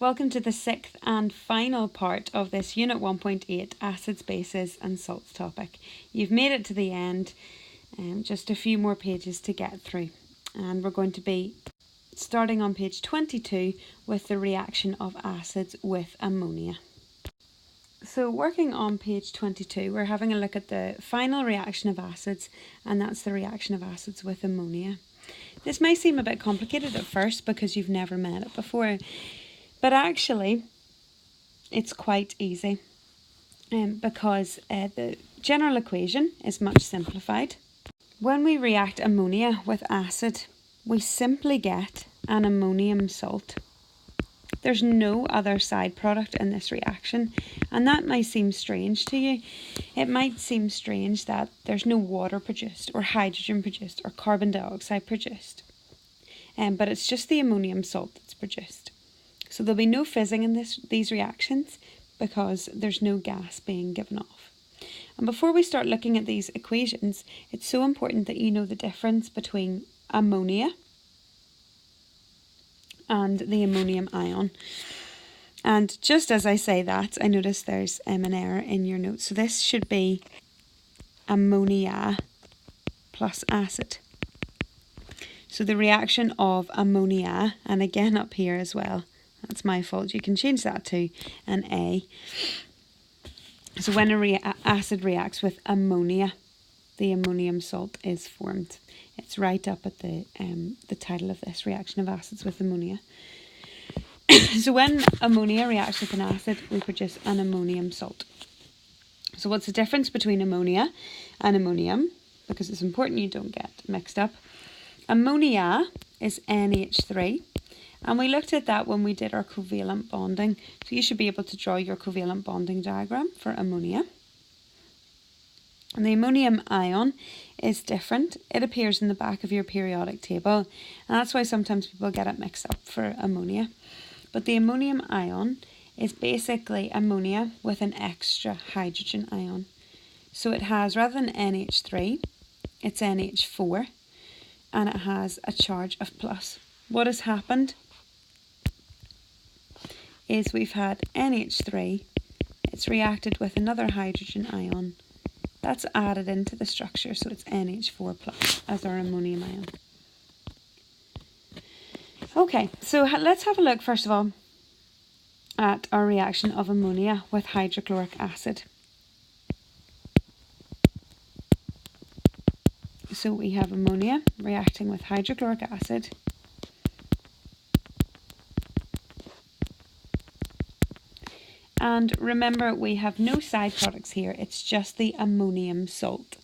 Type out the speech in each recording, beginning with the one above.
Welcome to the sixth and final part of this Unit 1.8 Acids, Bases and Salts topic. You've made it to the end, just a few more pages to get through. And we're going to be starting on page 22 with the reaction of acids with ammonia. So working on page 22, we're having a look at the final reaction of acids, and that's the reaction of acids with ammonia. This may seem a bit complicated at first because you've never met it before, but actually it's quite easy because the general equation is much simplified. When we react ammonia with acid, we simply get an ammonium salt. There's no other side product in this reaction, and that might seem strange to you. It might seem strange that there's no water produced or hydrogen produced or carbon dioxide produced, but it's just the ammonium salt that's produced. So there'll be no fizzing in these reactions because there's no gas being given off. And before we start looking at these equations, it's so important that you know the difference between ammonia and the ammonium ion. And just as I say that, I notice there's an error in your notes. So this should be ammonia plus acid. So the reaction of ammonia, and again up here as well, that's my fault, you can change that to an A. So when acid reacts with ammonia, the ammonium salt is formed. It's right up at the title of this, reaction of acids with ammonia. So when ammonia reacts with an acid, we produce an ammonium salt. So what's the difference between ammonia and ammonium? Because it's important you don't get mixed up. Ammonia is NH3, and we looked at that when we did our covalent bonding. So you should be able to draw your covalent bonding diagram for ammonia. And the ammonium ion is different. It appears in the back of your periodic table, and that's why sometimes people get it mixed up for ammonia. But the ammonium ion is basically ammonia with an extra hydrogen ion. So it has, rather than NH3, it's NH4, and it has a charge of plus. What has happened is we've had NH3, it's reacted with another hydrogen ion. That's added into the structure, so it's NH4 plus as our ammonium ion. Okay, so let's have a look first of all at our reaction of ammonia with hydrochloric acid. So we have ammonia reacting with hydrochloric acid. And remember, we have no side products here, it's just the ammonium salt.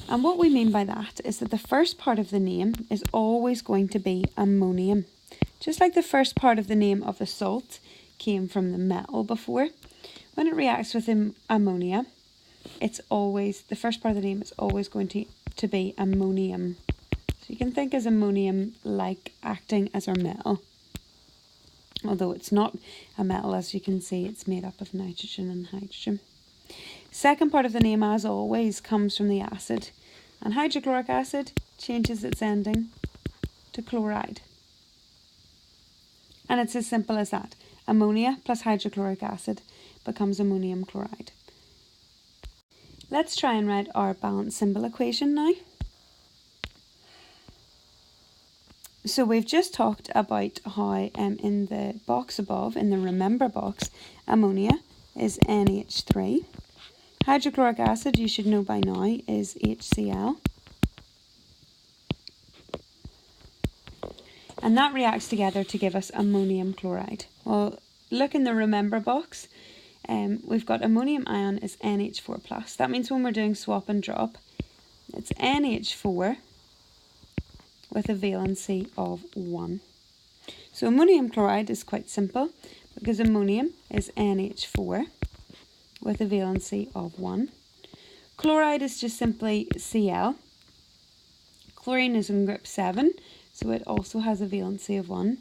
And what we mean by that is that the first part of the name is always going to be ammonium. Just like the first part of the name of the salt came from the metal before. When it reacts with ammonia, it's always, the first part of the name is always going to be ammonium. So you can think as ammonium like acting as our metal. Although it's not a metal, as you can see, it's made up of nitrogen and hydrogen. Second part of the name, as always, comes from the acid. And hydrochloric acid changes its ending to chloride. And it's as simple as that. Ammonia plus hydrochloric acid becomes ammonium chloride. Let's try and write our balance symbol equation now. So we've just talked about how in the box above, in the remember box, ammonia is NH3. Hydrochloric acid, you should know by now, is HCl. And that reacts together to give us ammonium chloride. Well, look in the remember box, we've got ammonium ion is NH4 plus. That means when we're doing swap and drop, it's NH4 with a valency of 1. So ammonium chloride is quite simple because ammonium is NH4 with a valency of 1. Chloride is just simply Cl. Chlorine is in group 7, so it also has a valency of 1.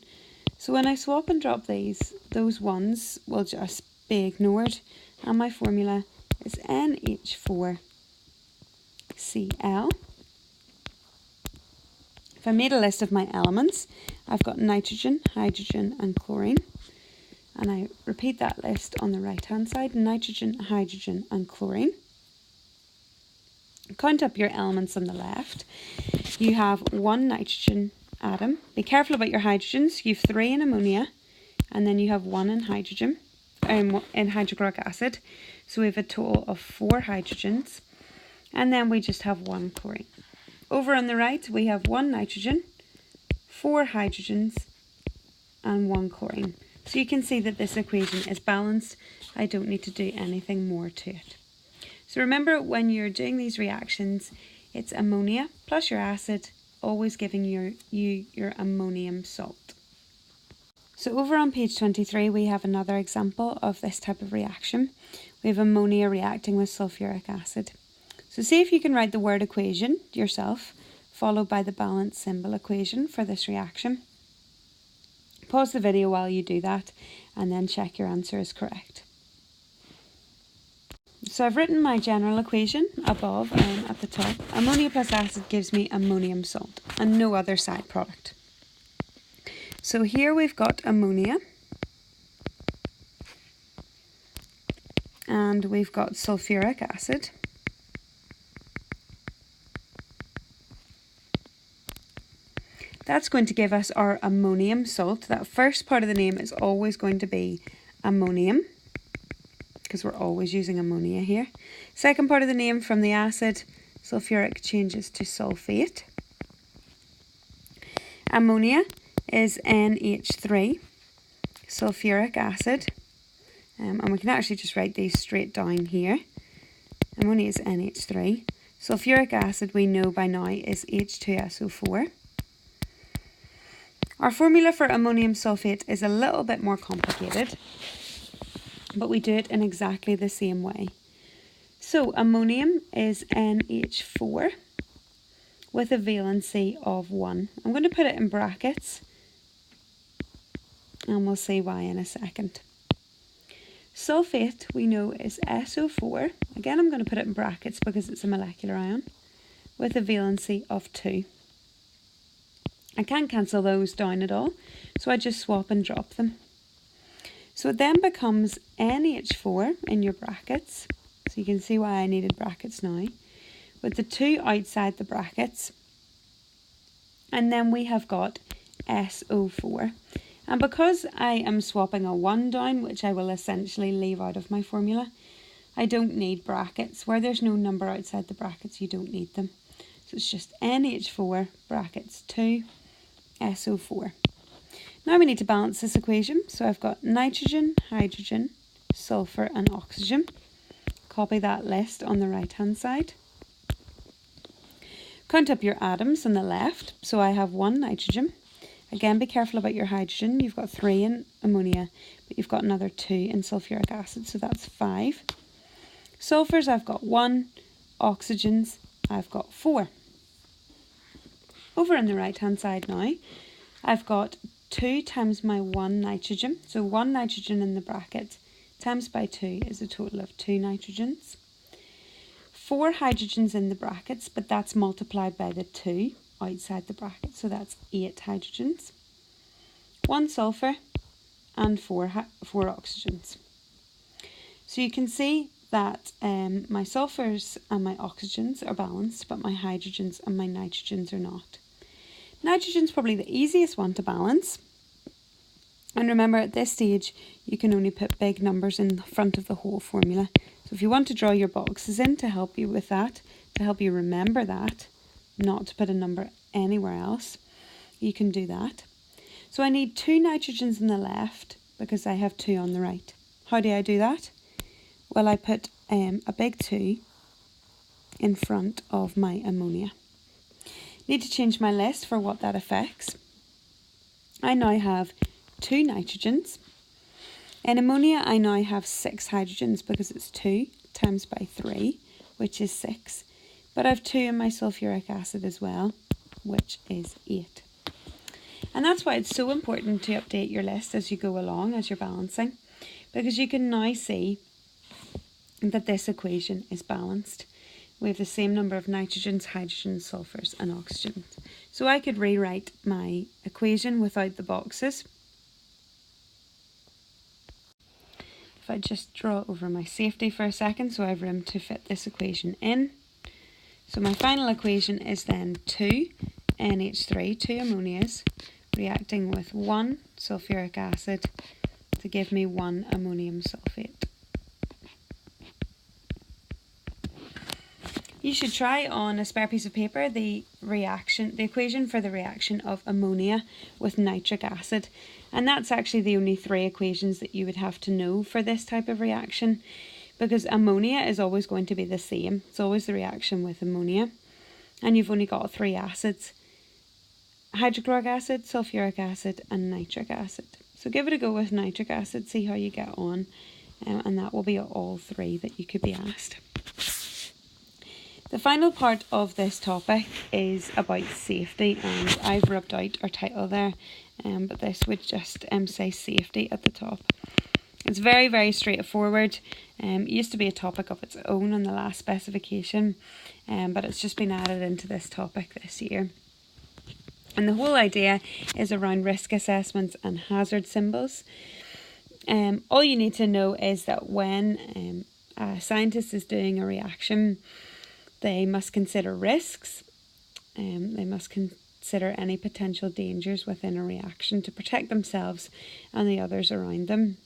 So when I swap and drop these, those ones will just be ignored, and my formula is NH4Cl. If I made a list of my elements, I've got nitrogen, hydrogen and chlorine. And I repeat that list on the right hand side: nitrogen, hydrogen and chlorine. Count up your elements on the left. You have 1 nitrogen atom. Be careful about your hydrogens. You have 3 in ammonia, and then you have 1 in hydrogen, in hydrochloric acid. So we have a total of 4 hydrogens, and then we just have 1 chlorine. Over on the right, we have 1 nitrogen, 4 hydrogens, and 1 chlorine. So you can see that this equation is balanced. I don't need to do anything more to it. So remember, when you're doing these reactions, it's ammonia plus your acid, always giving you your ammonium salt. So over on page 23, we have another example of this type of reaction. We have ammonia reacting with sulfuric acid. So see if you can write the word equation yourself, followed by the balance symbol equation for this reaction. Pause the video while you do that, and then check your answer is correct. So I've written my general equation above at the top. Ammonia plus acid gives me ammonium salt and no other side product. So here we've got ammonia and we've got sulfuric acid. That's going to give us our ammonium salt. That first part of the name is always going to be ammonium, because we're always using ammonia here. Second part of the name, from the acid, sulfuric changes to sulfate. Ammonia is NH3, sulfuric acid, and we can actually just write these straight down here. Ammonia is NH3. Sulfuric acid, we know by now, is H2SO4. Our formula for ammonium sulfate is a little bit more complicated, but we do it in exactly the same way. So ammonium is NH4 with a valency of 1. I'm going to put it in brackets and we'll see why in a second. Sulfate, we know, is SO4. Again, I'm going to put it in brackets because it's a molecular ion with a valency of 2. I can't cancel those down at all, so I just swap and drop them. So it then becomes NH4 in your brackets. So you can see why I needed brackets now, with the 2 outside the brackets. And then we have got SO4. And because I am swapping a 1 down, which I will essentially leave out of my formula, I don't need brackets. Where there's no number outside the brackets, you don't need them. So it's just NH4 brackets 2 SO4. Now we need to balance this equation. So I've got nitrogen, hydrogen, sulfur and oxygen. Copy that list on the right hand side. Count up your atoms on the left. So I have 1 nitrogen. Again, be careful about your hydrogen. You've got 3 in ammonia, but you've got another 2 in sulfuric acid, so that's 5. Sulfurs, I've got 1. Oxygens, I've got 4. Over on the right hand side now, I've got 2 times my 1 nitrogen. So 1 nitrogen in the bracket times by 2 is a total of 2 nitrogens. 4 hydrogens in the brackets, but that's multiplied by the 2 outside the bracket, so that's 8 hydrogens. 1 sulfur and 4 oxygens. So you can see that my sulfurs and my oxygens are balanced, but my hydrogens and my nitrogens are not. Nitrogen's probably the easiest one to balance. And remember, at this stage, you can only put big numbers in the front of the whole formula. So if you want to draw your boxes in to help you with that, to help you remember that, not to put a number anywhere else, you can do that. So I need 2 nitrogens on the left because I have 2 on the right. How do I do that? Well, I put a big 2 in front of my ammonia. Need to change my list for what that affects. I now have 2 nitrogens. In ammonia, I now have 6 hydrogens because it's 2 times by 3, which is 6. But I have 2 in my sulfuric acid as well, which is 8. And that's why it's so important to update your list as you go along, as you're balancing, because you can now see that this equation is balanced. We have the same number of nitrogens, hydrogens, sulfurs and oxygens. So I could rewrite my equation without the boxes. if I just draw over my safety for a second so I have room to fit this equation in. So my final equation is then 2 NH3, 2 ammonias, reacting with 1 sulfuric acid to give me 1 ammonium sulfate. You should try on a spare piece of paper the equation for the reaction of ammonia with nitric acid. And that's actually the only 3 equations that you would have to know for this type of reaction, because ammonia is always going to be the same. It's always the reaction with ammonia. And you've only got 3 acids: hydrochloric acid, sulfuric acid and nitric acid. So give it a go with nitric acid, see how you get on, and that will be all 3 that you could be asked. The final part of this topic is about safety, and I've rubbed out our title there, but this would just say safety at the top. It's very, very straightforward. It used to be a topic of its own on the last specification, but it's just been added into this topic this year. And the whole idea is around risk assessments and hazard symbols. All you need to know is that when a scientist is doing a reaction, they must consider risks. They must consider any potential dangers within a reaction to protect themselves and the others around them.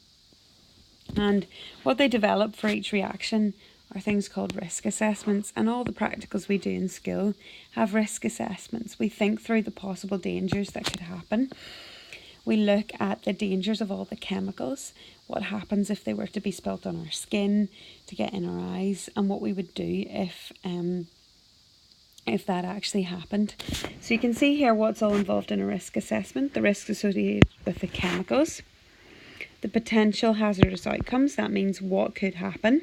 And what they develop for each reaction are things called risk assessments, and all the practicals we do in school have risk assessments. We think through the possible dangers that could happen. We look at the dangers of all the chemicals, what happens if they were to be spilt on our skin, to get in our eyes, and what we would do if that actually happened. So you can see here what's all involved in a risk assessment: the risks associated with the chemicals, the potential hazardous outcomes, that means what could happen,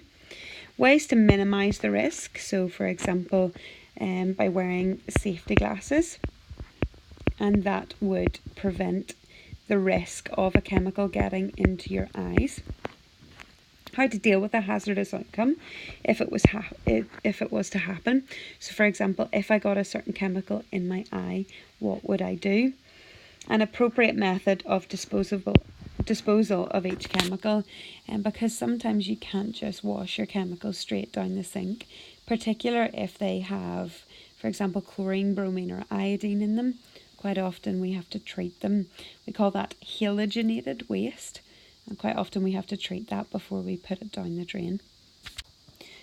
ways to minimise the risk, so for example by wearing safety glasses, and that would prevent the risk of a chemical getting into your eyes. How to deal with a hazardous outcome if it was to happen. So for example, if I got a certain chemical in my eye, what would I do? An appropriate method of disposal of each chemical, and because sometimes you can't just wash your chemicals straight down the sink, particularly if they have, for example, chlorine, bromine or iodine in them. Quite often we have to treat them. We call that halogenated waste, and quite often we have to treat that before we put it down the drain.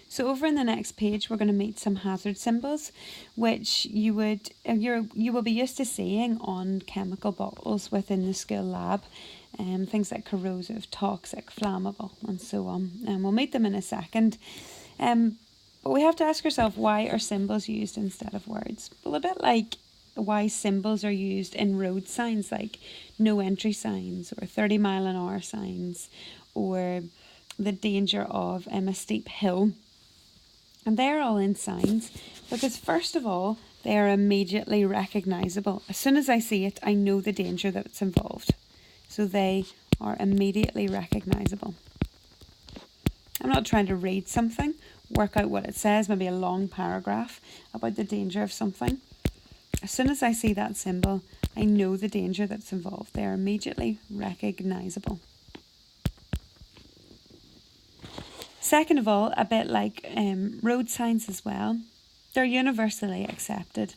So over in the next page we're going to meet some hazard symbols which you will be used to seeing on chemical bottles within the school lab, things like corrosive, toxic, flammable and so on, and we'll meet them in a second. But we have to ask ourselves, why are symbols used instead of words? Well, a bit like why symbols are used in road signs like no entry signs or 30-mile-an-hour signs, or the danger of a steep hill. And they're all in signs because, first of all, they are immediately recognisable. As soon as I see it, I know the danger that's involved. So they are immediately recognisable. I'm not trying to read something, work out what it says, maybe a long paragraph about the danger of something. As soon as I see that symbol, I know the danger that's involved. They are immediately recognisable. Second of all, a bit like road signs as well, they're universally accepted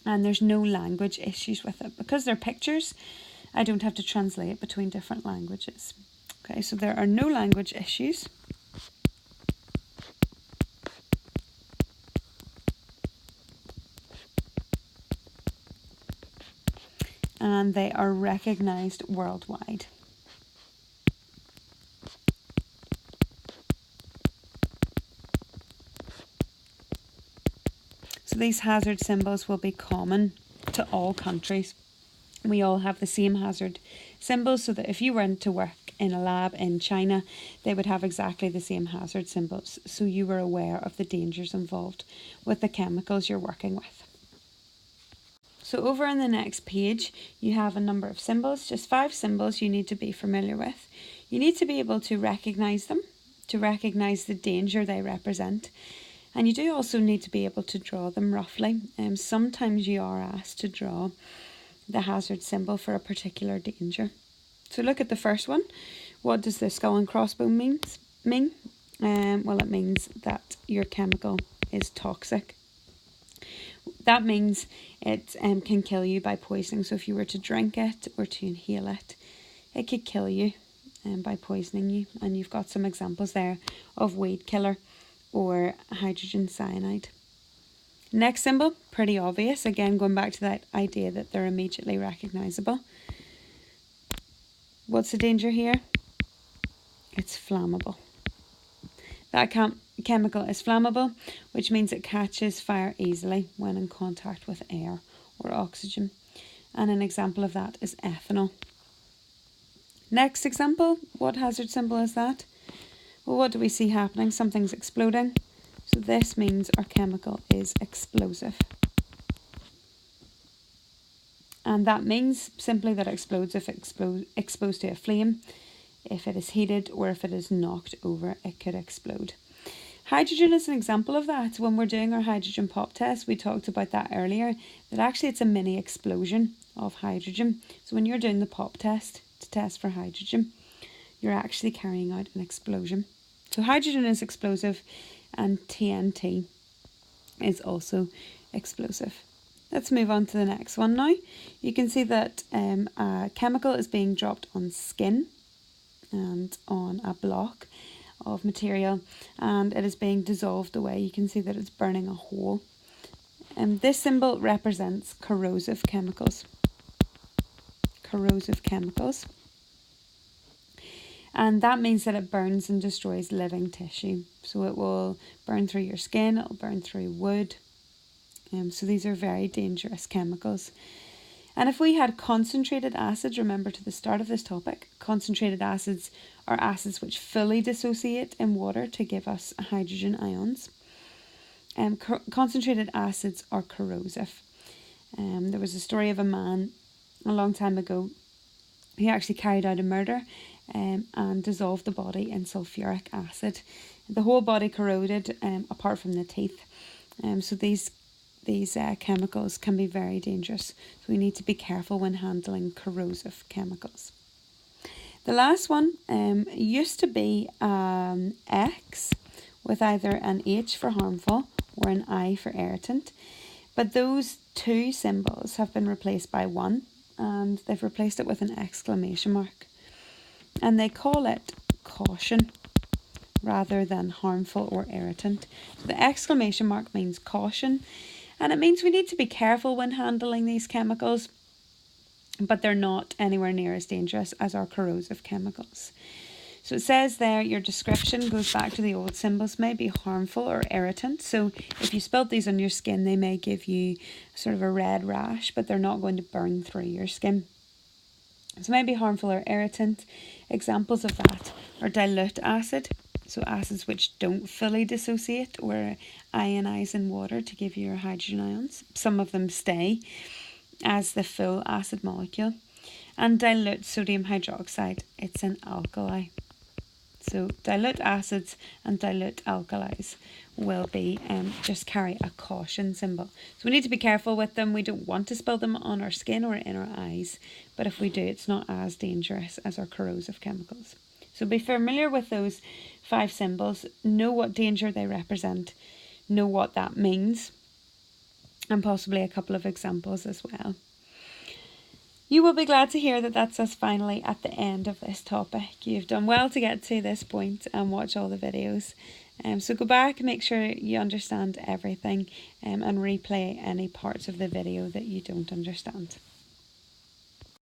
and there's no language issues with it. Because they're pictures, I don't have to translate between different languages. Okay, so there are no language issues. And they are recognised worldwide. So these hazard symbols will be common to all countries. We all have the same hazard symbols, so that if you went to work in a lab in China, they would have exactly the same hazard symbols, so you were aware of the dangers involved with the chemicals you're working with. So over on the next page, you have a number of symbols, just 5 symbols you need to be familiar with. You need to be able to recognise them, to recognise the danger they represent. And you do also need to be able to draw them roughly. Sometimes you are asked to draw the hazard symbol for a particular danger. So look at the first one, What does the skull and crossbone mean? Well, it means that your chemical is toxic. That means it can kill you by poisoning. So if you were to drink it or to inhale it, it could kill you by poisoning you. And you've got some examples there of weed killer or hydrogen cyanide. Next symbol, pretty obvious. Again, going back to that idea that they're immediately recognisable. What's the danger here? It's flammable. That chemical is flammable, which means it catches fire easily when in contact with air or oxygen. And an example of that is ethanol. Next example, what hazard symbol is that? Well, what do we see happening? Something's exploding. So this means our chemical is explosive. And that means simply that it explodes if exposed to a flame. If it is heated or if it is knocked over, it could explode. Hydrogen is an example of that. When we're doing our hydrogen pop test, we talked about that earlier, that actually it's a mini explosion of hydrogen. So when you're doing the pop test to test for hydrogen, you're actually carrying out an explosion. So hydrogen is explosive and TNT is also explosive. Let's move on to the next one now. You can see that a chemical is being dropped on skin and on a block of material, and it is being dissolved away. You can see that it's burning a hole. And this symbol represents corrosive chemicals. Corrosive chemicals. And that means that it burns and destroys living tissue. So it will burn through your skin, it will burn through wood. So these are very dangerous chemicals. And if we had concentrated acids, remember to the start of this topic, concentrated acids are acids which fully dissociate in water to give us hydrogen ions. Concentrated acids are corrosive. There was a story of a man a long time ago who actually carried out a murder and dissolved the body in sulfuric acid. The whole body corroded apart from the teeth. So these chemicals can be very dangerous. So we need to be careful when handling corrosive chemicals. The last one used to be X with either an H for harmful or an I for irritant. But those two symbols have been replaced by one, and they've replaced it with an exclamation mark. And they call it caution rather than harmful or irritant. So the exclamation mark means caution, and it means we need to be careful when handling these chemicals, but they're not anywhere near as dangerous as our corrosive chemicals. So it says there, your description goes back to the old symbols, may be harmful or irritant. So if you spilt these on your skin, they may give you sort of a red rash, but they're not going to burn through your skin. So maybe harmful or irritant. Examples of that are dilute acid, so acids which don't fully dissociate or ionize in water to give you your hydrogen ions. Some of them stay as the full acid molecule. And dilute sodium hydroxide, it's an alkali. So dilute acids and dilute alkalis will be just carry a caution symbol. So we need to be careful with them. We don't want to spill them on our skin or in our eyes, but if we do, it's not as dangerous as our corrosive chemicals. So be familiar with those 5 symbols, know what danger they represent, know what that means, and possibly a couple of examples as well. You will be glad to hear that that's us finally at the end of this topic. You've done well to get to this point and watch all the videos. So go back, make sure you understand everything and replay any parts of the video that you don't understand.